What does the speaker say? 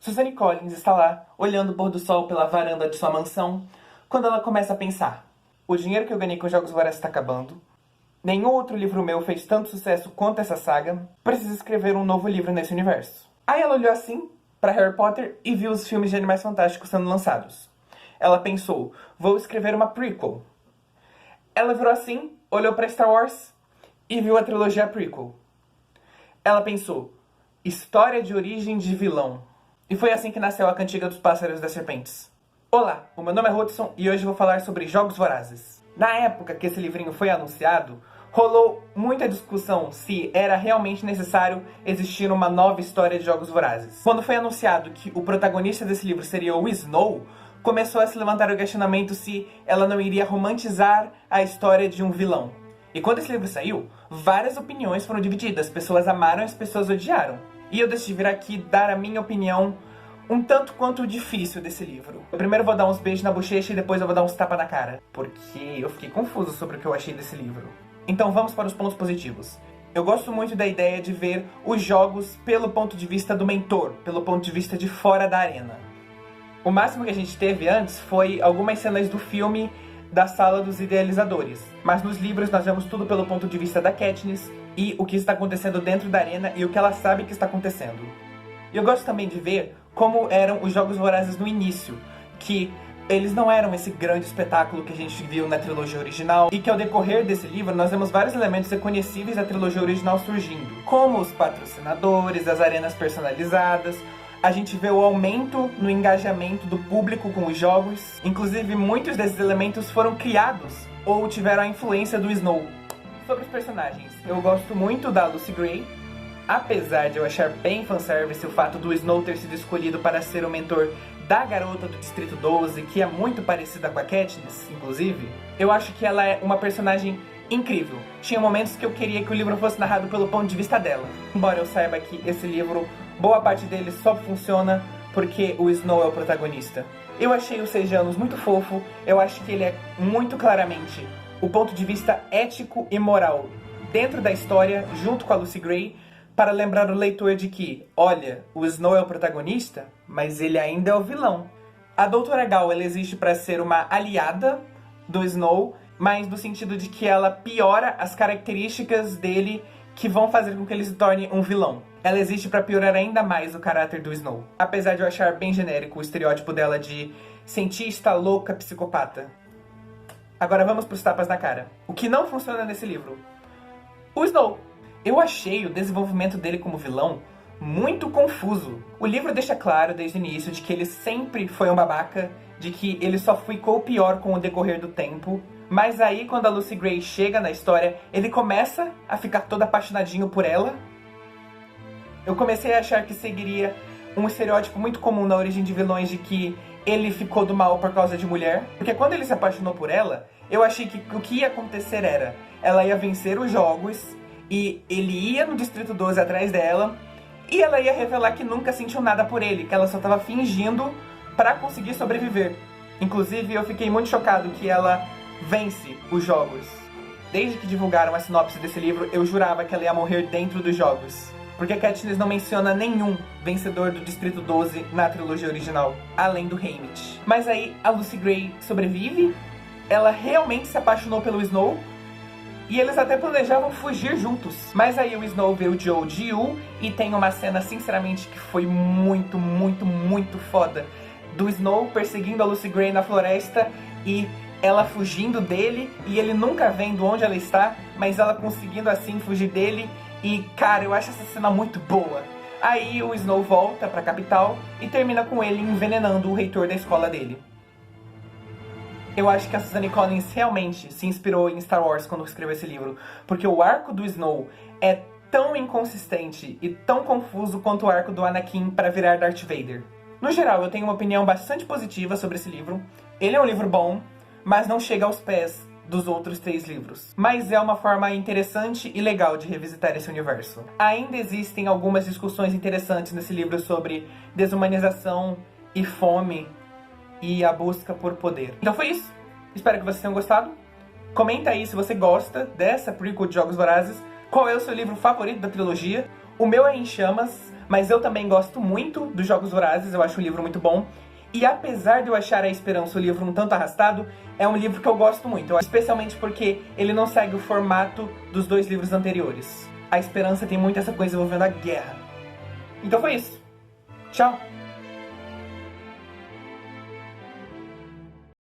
Suzanne Collins está lá, olhando o pôr do sol pela varanda de sua mansão, quando ela começa a pensar: o dinheiro que eu ganhei com Jogos Vorazes está acabando. Nenhum outro livro meu fez tanto sucesso quanto essa saga. Preciso escrever um novo livro nesse universo. Aí ela olhou assim para Harry Potter e viu os filmes de Animais Fantásticos sendo lançados. Ela pensou: vou escrever uma prequel. Ela virou assim, olhou para Star Wars e viu a trilogia prequel. Ela pensou: história de origem de vilão. E foi assim que nasceu a Cantiga dos Pássaros e das Serpentes. Olá, o meu nome é Hudson e hoje vou falar sobre Jogos Vorazes. Na época que esse livrinho foi anunciado, rolou muita discussão se era realmente necessário existir uma nova história de Jogos Vorazes. Quando foi anunciado que o protagonista desse livro seria o Snow, começou a se levantar o questionamento se ela não iria romantizar a história de um vilão. E quando esse livro saiu, várias opiniões foram divididas. Pessoas amaram e as pessoas odiaram. E eu decidi vir aqui dar a minha opinião um tanto quanto difícil desse livro. Eu primeiro vou dar uns beijos na bochecha e depois eu vou dar uns tapas na cara, porque eu fiquei confuso sobre o que eu achei desse livro. Então vamos para os pontos positivos. Eu gosto muito da ideia de ver os jogos pelo ponto de vista do mentor, pelo ponto de vista de fora da arena. O máximo que a gente teve antes foi algumas cenas do filme da Sala dos Idealizadores. Mas nos livros nós vemos tudo pelo ponto de vista da Katniss e o que está acontecendo dentro da arena e o que ela sabe que está acontecendo. E eu gosto também de ver como eram os Jogos Vorazes no início, que eles não eram esse grande espetáculo que a gente viu na trilogia original, e que ao decorrer desse livro nós vemos vários elementos reconhecíveis da trilogia original surgindo, como os patrocinadores, as arenas personalizadas. A gente vê o aumento no engajamento do público com os jogos. Inclusive, muitos desses elementos foram criados ou tiveram a influência do Snow. Sobre os personagens, eu gosto muito da Lucy Gray, apesar de eu achar bem fanservice o fato do Snow ter sido escolhido para ser o mentor da garota do Distrito 12, que é muito parecida com a Katniss, inclusive. Eu acho que ela é uma personagem incrível. Tinha momentos que eu queria que o livro fosse narrado pelo ponto de vista dela. Embora eu saiba que esse livro, boa parte dele só funciona porque o Snow é o protagonista. Eu achei o Sejanos muito fofo, eu acho que ele é muito claramente o ponto de vista ético e moral dentro da história, junto com a Lucy Gray, para lembrar o leitor de que, olha, o Snow é o protagonista, mas ele ainda é o vilão. A Doutora Gao, ela existe para ser uma aliada do Snow, mas no sentido de que ela piora as características dele que vão fazer com que ele se torne um vilão. Ela existe para piorar ainda mais o caráter do Snow. Apesar de eu achar bem genérico o estereótipo dela de cientista louca psicopata. Agora vamos pros tapas na cara. O que não funciona nesse livro? O Snow. Eu achei o desenvolvimento dele como vilão muito confuso. O livro deixa claro desde o início de que ele sempre foi um babaca, de que ele só ficou pior com o decorrer do tempo. Mas aí, quando a Lucy Gray chega na história, ele começa a ficar todo apaixonadinho por ela. Eu comecei a achar que seguiria um estereótipo muito comum na origem de vilões de que ele ficou do mal por causa de mulher. Porque quando ele se apaixonou por ela, eu achei que o que ia acontecer era: ela ia vencer os jogos, e ele ia no Distrito 12 atrás dela, e ela ia revelar que nunca sentiu nada por ele, que ela só estava fingindo pra conseguir sobreviver. Inclusive, eu fiquei muito chocado que ela vence os jogos. Desde que divulgaram a sinopse desse livro, eu jurava que ela ia morrer dentro dos jogos. Porque a Katniss não menciona nenhum vencedor do Distrito 12 na trilogia original, além do Haymitch. Mas aí, a Lucy Gray sobrevive, ela realmente se apaixonou pelo Snow, e eles até planejavam fugir juntos. Mas aí o Snow vê o Joe de Yu e tem uma cena, sinceramente, que foi muito, muito, muito foda. Do Snow perseguindo a Lucy Gray na floresta e ela fugindo dele e ele nunca vendo onde ela está, mas ela conseguindo assim fugir dele. E, cara, eu acho essa cena muito boa. Aí o Snow volta pra capital e termina com ele envenenando o reitor da escola dele. Eu acho que a Suzanne Collins realmente se inspirou em Star Wars quando escreveu esse livro, porque o arco do Snow é tão inconsistente e tão confuso quanto o arco do Anakin para virar Darth Vader. No geral, eu tenho uma opinião bastante positiva sobre esse livro. Ele é um livro bom, mas não chega aos pés dos outros 3 livros. Mas é uma forma interessante e legal de revisitar esse universo. Ainda existem algumas discussões interessantes nesse livro sobre desumanização e fome e a busca por poder. Então foi isso. Espero que vocês tenham gostado. Comenta aí se você gosta dessa prequel de Jogos Vorazes. Qual é o seu livro favorito da trilogia? O meu é Em Chamas, Mas eu também gosto muito dos Jogos Vorazes, eu acho um livro muito bom. E apesar de eu achar A Esperança o livro um tanto arrastado, é um livro que eu gosto muito. Especialmente porque ele não segue o formato dos 2 livros anteriores. A Esperança tem muito essa coisa envolvendo a guerra. Então foi isso. Tchau!